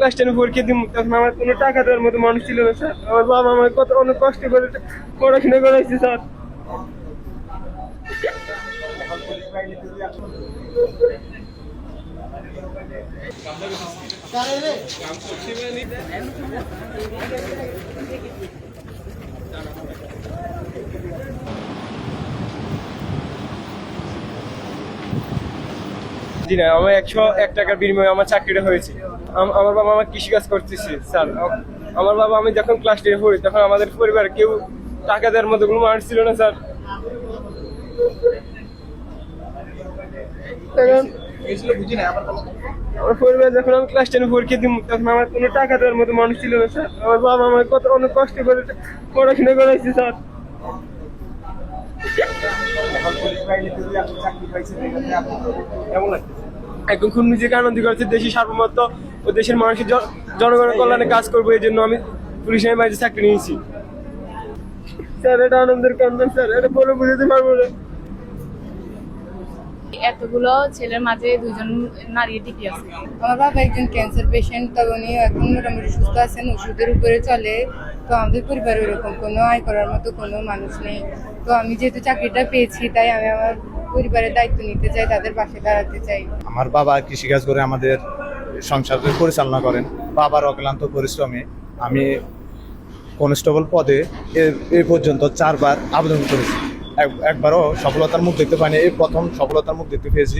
Class 10 পরীক্ষা দিব, তখন আমার কোনো টাকা দেওয়ার মতো মানুষ ছিল না স্যার। আমার বাবা আমার কত অনেক কষ্ট করে পড়াশোনা করাইছে স্যার। জি না, আমার 101 টাকার বিনিময়ে আমার চাকরিটা হয়েছে। আমার বাবা আমার কৃষিকাজ করতেছে স্যার। আমার বাবা, আমি যখন ক্লাস 10 পড়ি তখন আমাদের পরিবার কেউ টাকা দেওয়ার মতো কোনো মানুষ ছিল না স্যার। তখন আমার পরিবার, যখন আমি ক্লাস 10 পরীক্ষা দিব, তখন আমার কোনো টাকা দেওয়ার মতো মানুষ ছিল না স্যার। আমার বাবা আমার কত অনেক কষ্ট করে পড়াশোনা করাইছে স্যার। এখন খুব নিজেকে আনন্দ করছে, দেশের সার্বভৌমত্ব ও দেশের মানুষের জনগণের কল্যাণে কাজ করবো, এই জন্য আমি পুলিশ লাইনের বাইরে চাকরি নিয়েছি স্যার। এটা আনন্দের কারণ স্যার, এটা বলে বুঝাতে পারবো না। এতগুলো ছেলের মাঝে দুজন নারী টিকে আছে। আমার বাবা একজন ক্যান্সার পেশেন্ট, তো উনি এখন মোটামুটি সুস্থ আছেন, ওষুধের উপরে চলে। তো আমাদের পরিবারে এরকম কোনো আয় করার মতো কোনো মানুষ নেই। তো আমি যেহেতু চাকরিটা পেয়েছি, তাই আমি আমার পরিবারের দায়িত্ব নিতে চাই, তাদের পাশে দাঁড়াতে চাই। আমার বাবা কৃষিকাজ করে আমাদের সংসার পরিচালনা করেন। বাবার অক্লান্ত পরিশ্রমে আমি কনস্টেবল পদে এ পর্যন্ত 4 বার আবেদন করেছি, একবারও সফলতার মুখ দেখতে পাইনি। এই প্রথম সফলতার মুখ দেখতে পেয়েছি।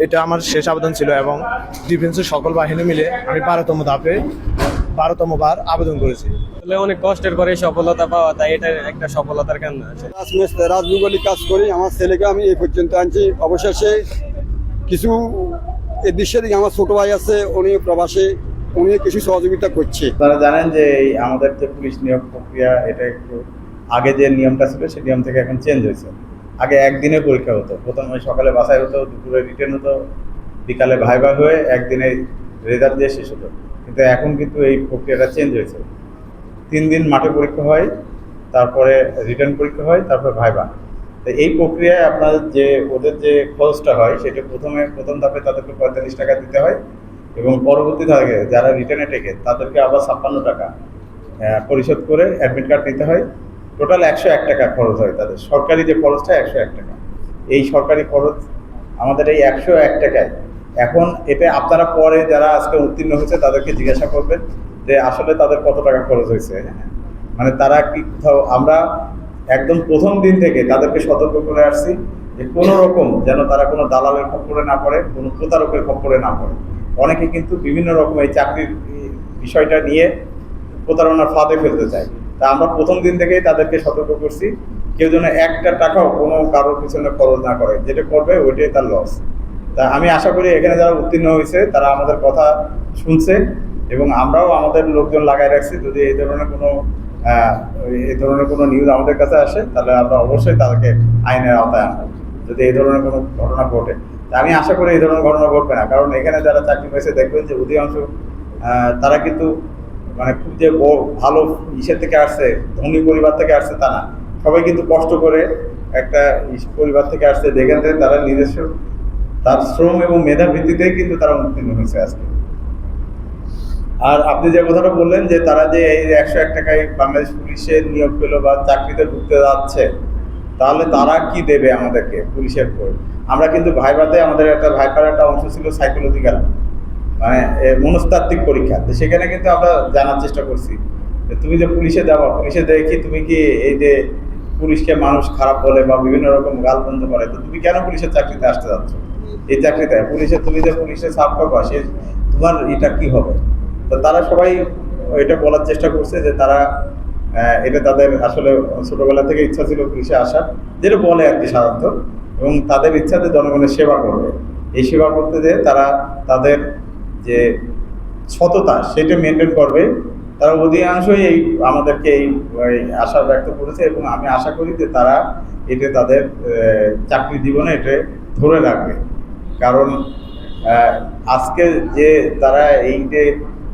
এটা আমার শেষ আবেদন ছিল এবং ডিফেন্সের সকল বাহিনী মিলে আমি 12তম বার আবেদন করেছি। অনেক কষ্টের পরে সফলতা পাওয়া, তাই এটা একটা সফলতার কারণ আছে। রাজভূগোলিক কাজ করি, আমার ছেলেকে আমি এই পর্যন্ত আনছি। অবশেষে কিছু এই বিশ্বের দিকে আমার ছোট ভাই আছে, উনি প্রবাসে, উনি কিছু সহযোগিতা করছে। আপনারা জানেন যে এই আমাদের যে পুলিশ নিয়োগ প্রক্রিয়া, এটা একটু আগে যে নিয়মটা ছিল সেই নিয়ম থেকে এখন চেঞ্জ হয়েছে। আগে একদিনে পরীক্ষা হতো, প্রথমে সকালে বাছাই হতো, দুপুরে রিটেন হতো, বিকালে ভাইবা হয়ে একদিনে রেজাল্ট দিয়ে শেষ হতো। কিন্তু এখন কিন্তু এই প্রক্রিয়াটা চেঞ্জ হয়েছে। 3 দিন মাঠে পরীক্ষা হয়, তারপরে রিটার্ন পরীক্ষা হয়, তারপরে ভাইবা। তো এই প্রক্রিয়ায় আপনার যে ওদের যে খরচটা হয় সেটা প্রথম ধাপে তাদেরকে 45 টাকা দিতে হয়, এবং পরবর্তী ধাপে যারা রিটার্নে টেকে তাদেরকে আবার 56 টাকা পরিশোধ করে অ্যাডমিট কার্ড দিতে হয়। টোটাল 101 টাকা খরচ হয় তাদের। সরকারি যে খরচটা 101 টাকা, এই সরকারি খরচ আমাদের এই 101 টাকায়। এখন এটা আপনারা পরে যারা আজকে উত্তীর্ণ হয়েছে তাদেরকে জিজ্ঞাসা করবেন যে আসলে তাদের কত টাকা খরচ হয়েছে। মানে তারা কি কোথাও, আমরা একদম প্রথম দিন থেকে তাদেরকে সতর্ক করে আসছি যে কোনো রকম যেন তারা কোনো দালালের খপ্পরে না পড়ে, কোনো প্রতারকের খপ্পরে না পড়ে। অনেকে কিন্তু বিভিন্ন রকম এই চাকরির বিষয়টা নিয়ে প্রতারণার ফাঁদে ফেলতে চায়। তা আমরা প্রথম দিন থেকেই তাদেরকে সতর্ক করছি, কেউ যেন একটা টাকাও কোনো কারোর পিছনে খরচ না করে, যেটা করবে ওইটাই তার লস। তা আমি আশা করি এখানে যারা উত্তীর্ণ হয়েছে তারা আমাদের কথা শুনছে, এবং আমরাও আমাদের লোকজন লাগাই রাখছি। যদি এই ধরনের কোনো নিউজ আমাদের কাছে আসে, তাহলে আমরা অবশ্যই তাদেরকে আইনের আওতায় আনবো যদি এই ধরনের কোনো ঘটনা ঘটে। আমি আশা করি এই ধরনের ঘটনা ঘটবে না, কারণ এখানে যারা চাকরি পেয়েছে দেখবেন যে অধিকাংশ তারা কিন্তু মানে খুব যে ভালো ইসের থেকে আসছে, ধনী পরিবার থেকে আসছে তা না। সবাই কিন্তু কষ্ট করে একটা পরিবার থেকে আসছে, যেখান থেকে তারা নিজস্ব তার শ্রম এবং মেধার ভিত্তিতেই কিন্তু তারা উত্তীর্ণ হয়েছে আজকে। আর আপনি যে কথাটা বললেন যে তারা যে এই 101 টাকায় বাংলাদেশ পুলিশের নিয়োগ পেল বা চাকরিতে ঢুকতে যাচ্ছে, তাহলে তারা কি দেবে আমাদেরকে পুলিশের পর? আমরা কিন্তু ভাইভাতে আমাদের ভাইভার একটা অংশ ছিল সাইকোলজিক্যাল, মানে মনস্তাত্ত্বিক পরীক্ষা। তো সেখানে কিন্তু আমরা জানার চেষ্টা করছি যে তুমি যে পুলিশে যাবা, পুলিশে দেখি তুমি কি এই যে পুলিশকে মানুষ খারাপ বলে বা বিভিন্ন রকম গালবন্ধ করে, তো তুমি কেন পুলিশের চাকরিতে আসতে যাচ্ছ? এই চাকরিতে তুমি যে পুলিশের সাফ করবা, সে তোমার এটা কি হবে? তো তারা সবাই এটা বলার চেষ্টা করছে যে তারা এটা তাদের আসলে ছোটবেলা থেকে ইচ্ছা ছিল পুলিশে আসার, যেটা বলে আর কি সাধারণত, এবং তাদের ইচ্ছাতে জনগণের সেবা করবে। এই সেবা করতে যেয়ে তারা তাদের যে সততা সেটা মেনটেন করবে। তারা অধিকাংশই আমাদেরকে এই আশা ব্যক্ত করেছে, এবং আমি আশা করি যে তারা এটা তাদের চাকরি জীবনে এটা ধরে রাখবে। কারণ আজকে যে তারা এই যে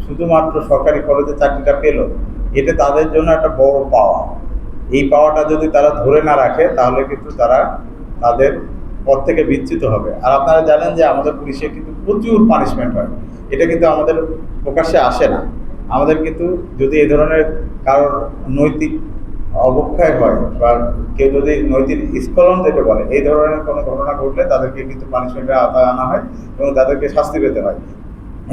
শুধুমাত্র সরকারি খরচে চাকরিটা পেল, এটা তাদের জন্য একটা বড় পাওয়া। এই পাওয়াটা যদি তারা ধরে না রাখে, তাহলে কিন্তু তারা তাদের পদ থেকে বিচ্যুত হবে। আর আপনারা জানেন যে আমাদের পুলিশে কিন্তু প্রচুর পানিশমেন্ট হয়, এটা কিন্তু আমাদের প্রকাশ্যে আসে না। আমাদের কিন্তু যদি এই ধরনের কারোর নৈতিক অবক্ষয় হয় বা কেউ যদি নৈতিক স্খলন যেটা বলে, এই ধরনের কোনো ঘটনা ঘটলে তাদেরকে কিন্তু পানিশমেন্টের আওতায় আনা হয় এবং তাদেরকে শাস্তি পেতে হয়।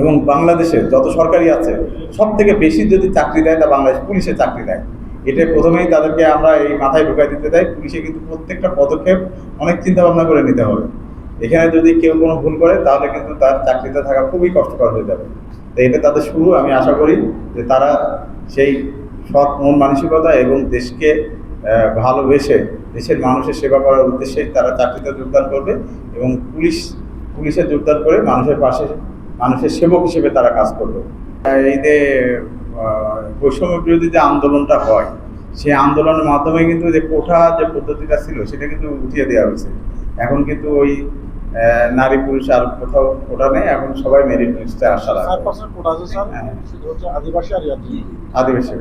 এবং বাংলাদেশে যত সরকারি আছে সব থেকে বেশি যদি চাকরি দেয় তা বাংলাদেশ পুলিশে চাকরি দেয়। এটা প্রথমেই তাদেরকে আমরা এই মাথায় ঢুকাই দিতে দেয়, পুলিশে কিন্তু প্রত্যেকটা পদক্ষেপ অনেক চিন্তা ভাবনা করে নিতে হবে। এখানে যদি কেউ কোনো ভুল করে তাহলে কিন্তু তার চাকরিতে থাকা খুবই কষ্টকর হয়ে যাবে। তো এটা তাদের শুরু। আমি আশা করি যে তারা সেই সৎ মন মানসিকতা এবং দেশকে ভালোবেসে দেশের মানুষের সেবা করার উদ্দেশ্যে তারা চাকরিতে যোগদান করবে এবং পুলিশে যোগদান করে মানুষের পাশে মানুষের সেবক হিসেবে তারা কাজ করবে। এই যে বৈষম্য বিরোধী যে আন্দোলনটা হয়, সেই আন্দোলনের মাধ্যমে কিন্তু যে কোঠা যে পদ্ধতিটা ছিল সেটা কিন্তু উঠিয়ে দেওয়া হয়েছে। এখন কিন্তু ওই নারী পুরুষ আর কোথাও কোটা নেই, এখন সবাই মেরিট লিস্টে আসা লাগে। আদিবাসী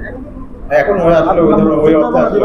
এখন ওই আসলে ওই ধরনের ওই অর্থে